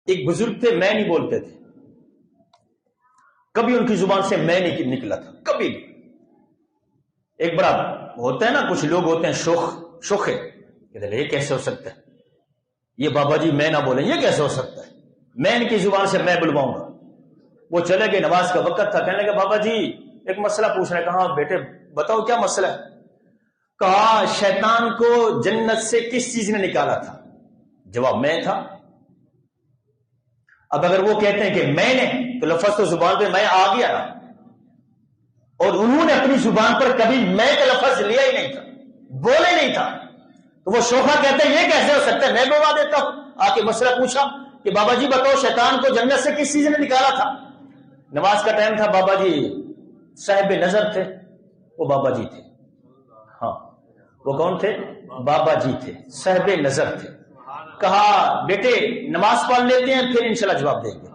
ایک بزرگ تھے، میں نہیں بولتے تھے، کبھی ان کی زبان سے میں نہیں نکلا تھا، کبھی بھی۔ ایک بڑا ہوتا ہے نا، کچھ لوگ ہوتے ہیں شوخے، یہ کیسے ہو سکتا ہے، یہ بابا جی میں نہ بولیں، یہ کیسے ہو سکتا ہے، میں ان کی زبان سے میں بلواؤں گا۔ وہ چلے گئے، نماز کا وقت تھا، کہنے لگے بابا جی ایک مسئلہ پوچھ رہے ہیں۔ کہا بیٹے بتاؤ کیا مسئلہ ہے؟ کہا شیطان کو جنت سے کس چیز نے نکالا تھا؟ جواب میں تھا۔ اب اگر وہ کہتے ہیں کہ میں نے، تو لفظ تو زبان پہ میں آ گیا نا، اور انہوں نے اپنی زبان پر کبھی میں کا لفظ لیا ہی نہیں تھا، بولے نہیں تھا، تو وہ شوخا کہتے ہیں یہ کیسے ہو سکتا ہے، میں بولوا دیتا ہوں۔ آ کے مسئلہ پوچھا کہ بابا جی بتاؤ شیطان کو جنت سے کس چیز نے نکالا تھا؟ نماز کا ٹائم تھا، بابا جی صاحب نظر تھے، وہ بابا جی تھے، ہاں وہ کون تھے؟ بابا جی تھے، صاحب نظر تھے۔ کہا بیٹے نماز پڑھ لیتے ہیں پھر انشاءاللہ جواب دیں گے۔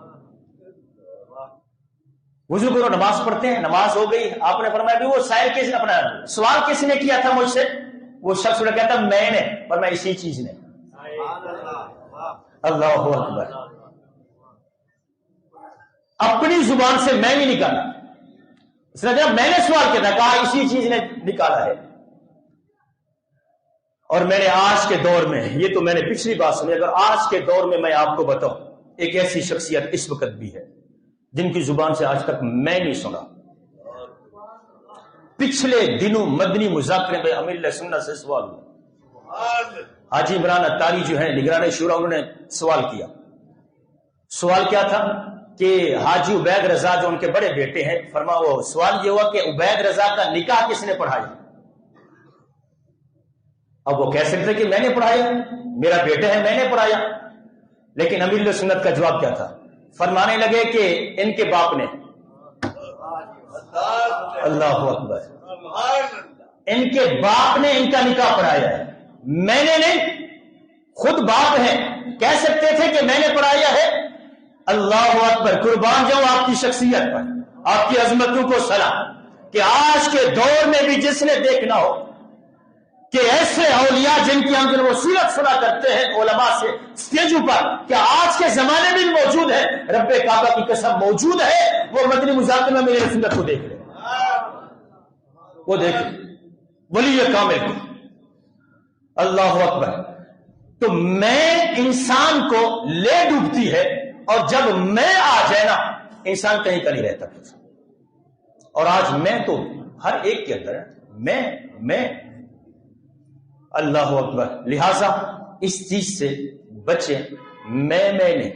وضو کرو نماز پڑھتے ہیں، نماز ہو گئی، آپ نے فرمایا کہ وہ سائل کس نے، اپنا سوال کس نے کیا تھا مجھ سے؟ وہ شخص نے کہتا میں نے، اور میں اسی چیز نے۔ اللہ اکبر، اپنی زبان سے میں نہیں نکالا، اس نے کہا میں نے سوال کیا تھا، کہا اسی چیز نے نکالا ہے۔ اور میں نے آج کے دور میں، یہ تو میں نے پچھلی بات سنی، اگر آج کے دور میں آپ کو بتاؤں ایک ایسی شخصیت اس وقت بھی ہے جن کی زبان سے آج تک میں نہیں سنا۔ پچھلے دنوں مدنی مذاکرے میں امیر سنت سے سوال ہوا، حاجی عمران اتاری جو ہیں نگران شورا، انہوں نے سوال کیا۔ سوال کیا تھا کہ حاجی عبید رضا جو ان کے بڑے بیٹے ہیں، فرما وہ سوال یہ ہوا کہ عبید رضا کا نکاح کس نے پڑھایا؟ اب وہ کہہ سکتے کہ میں نے پڑھایا، میرا بیٹا ہے میں نے پڑھایا، لیکن امیر سنت کا جواب کیا تھا؟ فرمانے لگے کہ ان کے باپ نے۔ اللہ اکبر، ان کے باپ نے ان کا نکاح پڑھایا ہے، میں نے نہیں، خود باپ ہے، کہہ سکتے تھے کہ میں نے پڑھایا ہے۔ اللہ اکبر، قربان جاؤں آپ کی شخصیت پر، آپ کی عظمتوں کو سلام، کہ آج کے دور میں بھی جس نے دیکھنا ہو کہ ایسے اولیاء جن کی ہم وہ سیرت سنا کرتے ہیں علماء سے اسٹیجوں پر، کہ آج کے زمانے میں موجود ہے، رب کعبہ کی قسم موجود ہے، وہ مدنی مذاکرے میں میرے سنت کو دیکھ لیں، وہ دیکھ لیں ولی کامل کو۔ اللہ اکبر، تو میں انسان کو لے ڈوبتی ہے، اور جب میں آ جائے نا انسان کہیں کا نہیں رہتا پھر۔ اور آج میں تو ہر ایک کے اندر ہے، میں اللہ اکبر، لہذا اس چیز سے بچیں، میں نہیں